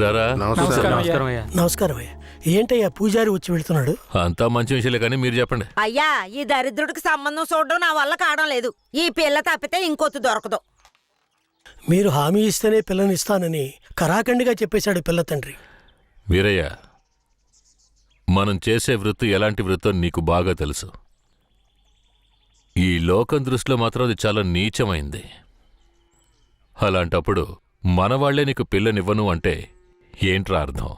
రారా. నమస్కారం అయ్యా. ఏంటయ్యా పూజారి వచ్చి వెళ్తున్నాడు? అంతా మంచి విషయాలే కానీ మీరు చెప్పండి. అయ్యా, ఈ దరిద్రుడికి సంబంధం చూడడం నా వల్ల కావడం లేదు. ఈ పిల్ల తప్పితే ఇంకొత్తు దొరకదు. మీరు హామీ ఇస్తేనే పిల్లనిస్తానని కరాఖండిగా చెప్పేశాడు పిల్ల తండ్రి. వీరయ్య, మనం చేసే వృత్తి ఎలాంటి వృత్తో నీకు బాగా తెలుసు. ఈ లోకం దృష్టిలో మాత్రం అది చాలా నీచమైంది. అలాంటప్పుడు మనవాళ్లే నీకు పిల్లనివ్వను అంటే ఏంట్రా అర్థం?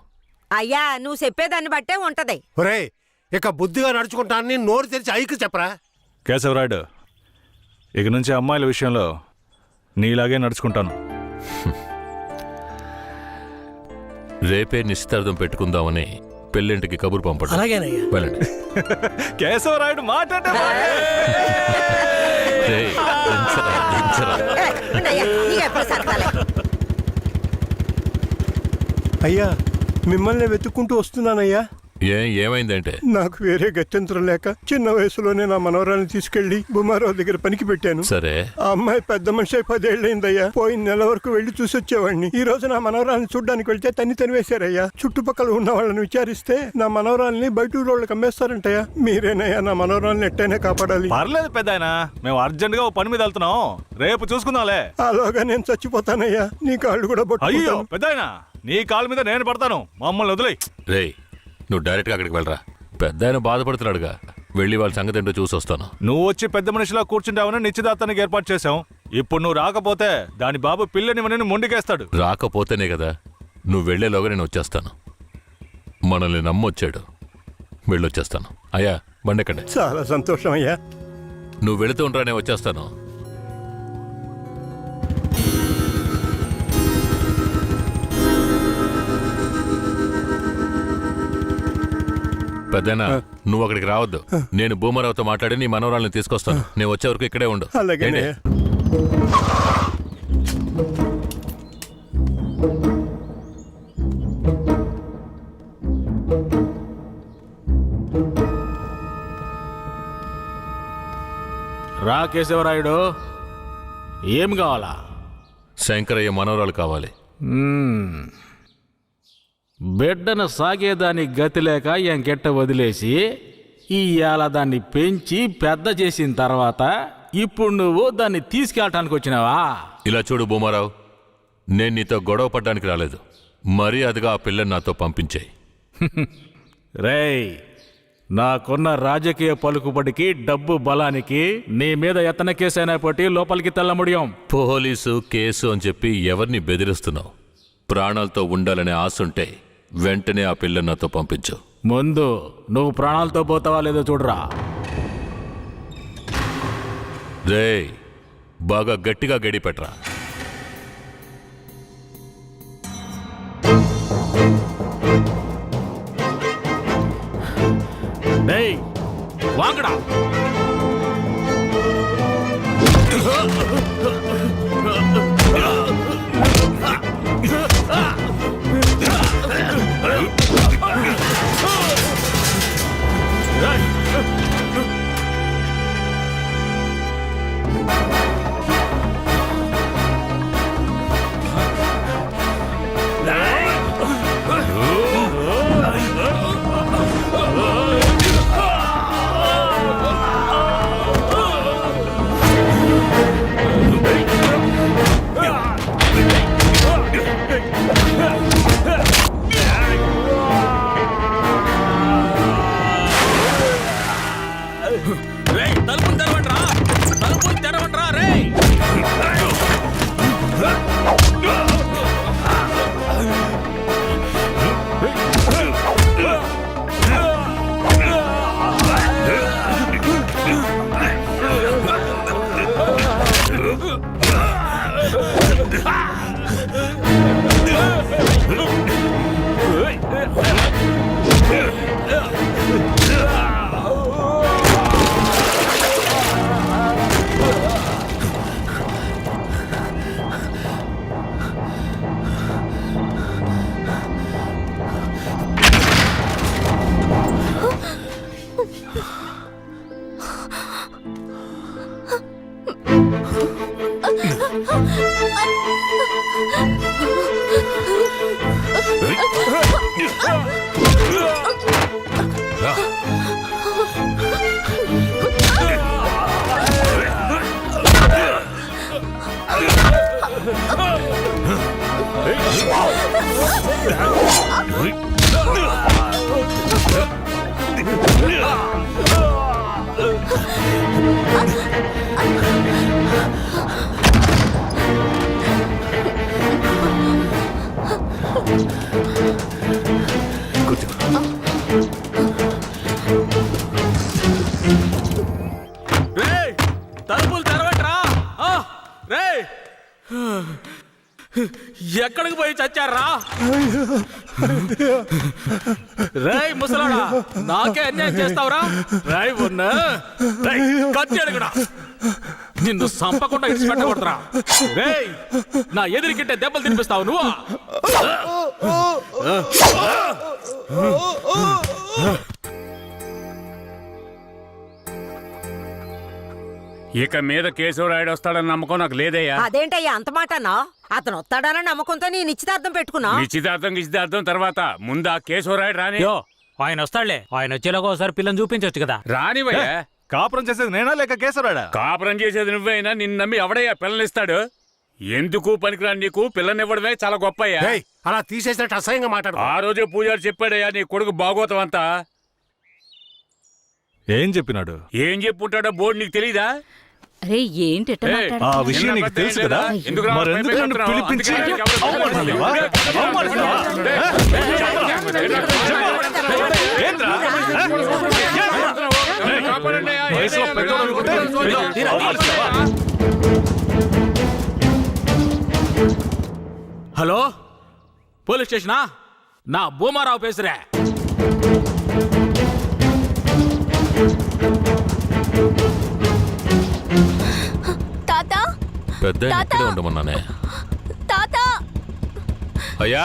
అయ్యా, నువ్వు చెప్పేదాన్ని బట్టే ఉంటది. ఒరే, ఇక బుద్ధిగా నడుచుకుంటానని నోరు తెరిచి ఐకి చెప్పరా. కేశవరాయుడు, ఇక నుంచి అమ్మాయిల విషయంలో నీలాగే నడుచుకుంటాను. రేపే నిశ్చితార్థం పెట్టుకుందామని పెళ్ళింటికి కబురు పంపండి. అలాగేనయ్యా. వెళ్ళండి. కేశవరాయుడు మాట్లాడే రేయ్, దించరా, దించరా. ఉండయ్యా, నీకెప్పుడు సరదాలే. అయ్యా, మిమ్మల్ని వెతుక్కుంటూ వస్తున్నానయ్యా. ఏమైందంటే? నాకు వేరే గత్యంతరం లేక చిన్న వయసులోనే నా మనవరాన్ని తీసుకెళ్లి బుమారావు దగ్గర పనికి పెట్టాను. సరే, ఆ అమ్మాయి పెద్ద మనిషి 10 ఏళ్ళైందయ్యా. పోయిన నెల వరకు వెళ్లి చూసొచ్చేవాడిని. ఈ రోజు నా మనవరాన్ని చూడ్డానికి వెళ్తే తనివేశారయ్యా. చుట్టుపక్కల ఉన్న వాళ్ళని విచారిస్తే నా మనవరాల్ని బయట ఊరోళ్ళకి అమ్మేస్తారంటయ్యా. మీరేనయ్యా నా మనవరాల్ని ఎట్టైనా కాపాడాలి. పర్లేదు పెద్దాయనా, మేము అర్జెంట్ గా పని మీద వెళ్తున్నాం, రేపు చూసుకుందాంలే. అలాగా నేను చచ్చిపోతానయ్యా. నీ కాళ్ళు కూడా అయ్యో పట్టుకుంటాను. పెద్దాయనా, నీ కాళ్ళ మీద నేను పడతాను, మమ్మల్ని వదిలేయ్. రేయ్, నువ్వు డైరెక్ట్గా అక్కడికి వెళ్ళరా. పెద్ద ఆయన బాధపడుతున్నాడుగా, వెళ్ళి వాళ్ళ సంగతి ఏంటో చూసి వస్తాను. నువ్వు వచ్చి పెద్ద మనిషిలా కూర్చుంటావని నిశ్చితార్థానికి ఏర్పాటు చేశాం. ఇప్పుడు నువ్వు రాకపోతే దాని బాబు పిల్లని మొండికేస్తాడు. రాకపోతేనే కదా. నువ్వు వెళ్లేలోగా నేను వచ్చేస్తాను. మనల్ని నమ్మొచ్చాడు, వెళ్ళొచ్చేస్తాను. అయ్యా, బండెక్కండి. చాలా సంతోషం అయ్యా. నువ్వు వెళుతూ ఉంటా, నేను వచ్చేస్తాను. పెద్దనా, నువ్వు అక్కడికి రావద్దు. నేను భూమరావుతో మాట్లాడి నీ మనవరాల్ని తీసుకొస్తాను. నేను వచ్చే వరకు ఇక్కడే ఉండు. అలాగేనే. రా కేశవరాయుడు, ఏం కావాలా? శంకరయ్య మనవరాలు కావాలి. బిడ్డను సాగేదాన్ని గతి లేక ఎంకెట్ట వదిలేసి ఇవాళ దాన్ని పెంచి పెద్ద చేసిన తర్వాత ఇప్పుడు నువ్వు దాన్ని తీసుకెళ్ళటానికి వచ్చినావా? ఇలా చూడు భూమారావు, నేను నీతో గొడవ పడ్డానికి రాలేదు. మర్యాదగా ఆ పిల్లని నాతో పంపించేయి. రేయ్, నాకున్న రాజకీయ పలుకుబడికి డబ్బు బలానికి నీ మీద ఎత్తన కేసైనా పట్టి లోపలికి తెల్లముడియం. పోలీసు కేసు అని చెప్పి ఎవరిని బెదిరిస్తున్నావు? ప్రాణాలతో ఉండాలనే ఆశుంటే వెంటనే ఆ పిల్లని నాతో పంపించు. ముందు నువ్వు ప్రాణాలతో పోతావా లేదో చూడరా. రేయ్, బాగా గట్టిగా గడి పెట్టరా. డేయ్, వాంగడా. రేయ్ తలుపులు తెరవట్రా. రేయ్ ఎక్కడికి పోయి చచ్చారా? రేయ్ ముసలాడా, నాకే అన్యాయం చేస్తావురా? రాయ్ ఉన్నా కత్తి అడుగుడా, నిన్ను సంపకుండా ఇచ్చి పెట్టకూడదురా. రేయ్ నా ఎదురుకింటే దెబ్బలు తినిపిస్తావు నువ్వు. ఇక మీద కేశవరాయుడు వస్తాడని నమ్మకం నాకు లేదయ్యా. అదేంటయ్యా అంత మాటనా? అతను వస్తాడన్న నమ్మకంతో నీ నిశ్చితార్థం పెట్టుకున్నా. నిశ్చితార్థం తర్వాత ముందు ఆ కేశవరాయుడు రాని. ఆయన వస్తాడులే. ఆయన వచ్చేలాగా ఒకసారి పిల్లని చూపించవచ్చు కదా. రానివయ్యా. కాపురం చేసేది నేనా లేక కేశవరాడా? కాపురం చేసేది నువ్వైనా నిన్ను నమ్మి ఎవడయ్యా పిల్లనిస్తాడు? ఎందుకు పనికిరాని నీకు పిల్లనివ్వడమే చాలా గొప్పయ్యా. అలా తీసేసినట్టు అసహ్యంగా మాట్లాడు. ఆ రోజే పూజారి చెప్పాడయ్యా నీ కొడుకు బాగోతం అంతా. ఏం చెప్పినాడు? ఏం చెప్పుంటాడో బోర్డు నీకు తెలీదా? అరే ఏంటి ఆ విషయం నీకు తెలుసు కదా, మరెందుకు నన్ను పిలిపించి అవమానిస్తున్నావా? ఏంద్రా? వయసులో పెద్దోడు అనుకుంటే ఇలా అవమానిస్తావా? Hello police స్టేషనా? నా భూమారావు పేసురే. పెద్ద ఇక్కడే ఉండమన్నానే. అయ్యా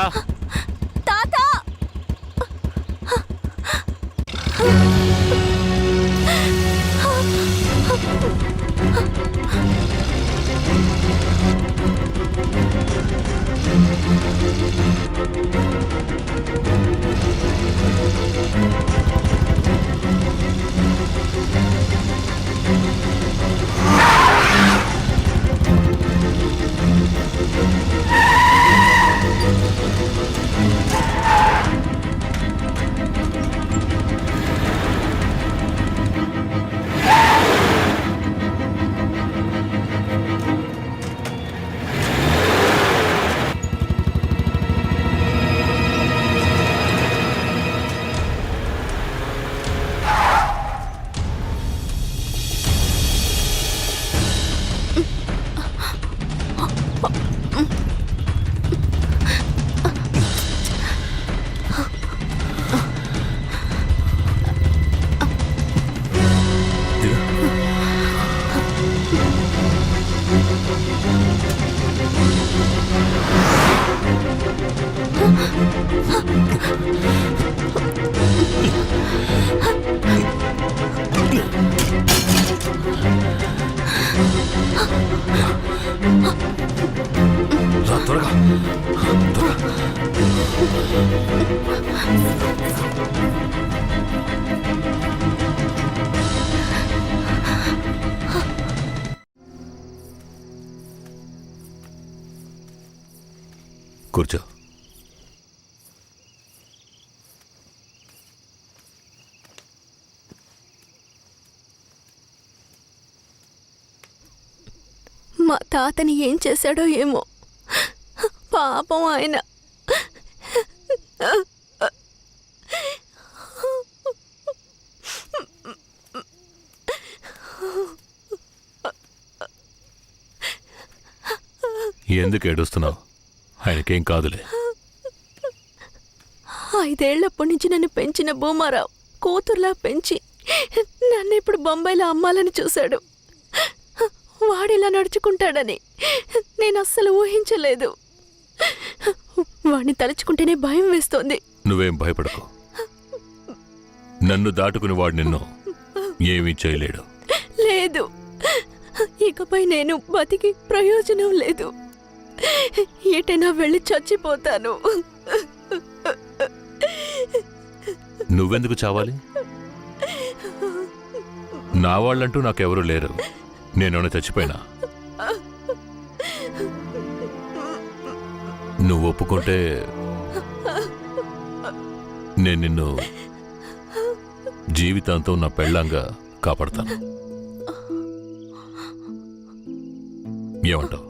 త్వరగా కూర్చో. మా తాతని ఏం చేశాడో ఏమో, పాపం ఆయన. ఎందుకు ఏడుస్తున్నావు? ఆయనకేం కాదులే. 5 ఏళ్లప్పటి నుంచి నన్ను పెంచిన భూమారావు కూతుర్లా పెంచి నన్ను ఇప్పుడు బొంబాయిలో అమ్మాలని చూశాడు. వాడిలా నడుచుకుంటాడని నేను అస్సలు ఊహించలేదు. వాడిని తలుచుకుంటేనే భయం వేస్తోంది. నువ్వేం భయపడకు. నన్ను దాటుకుని వాడు నిన్ను ఏమీ చేయలేడు. లేదు, ఇకపై నేను బతికి ప్రయోజనం లేదు. ఏటైనా వెళ్ళి చచ్చిపోతాను. నువ్వెందుకు చావాలి? నా వాళ్ళంటూ నాకెవరూ లేరు. నేనేమైనా చచ్చిపోయినా నువ్వు ఒప్పుకుంటే నేను నిన్ను జీవితాంతం నా పెళ్ళంగా కాపాడతాను. ఏమంటావు?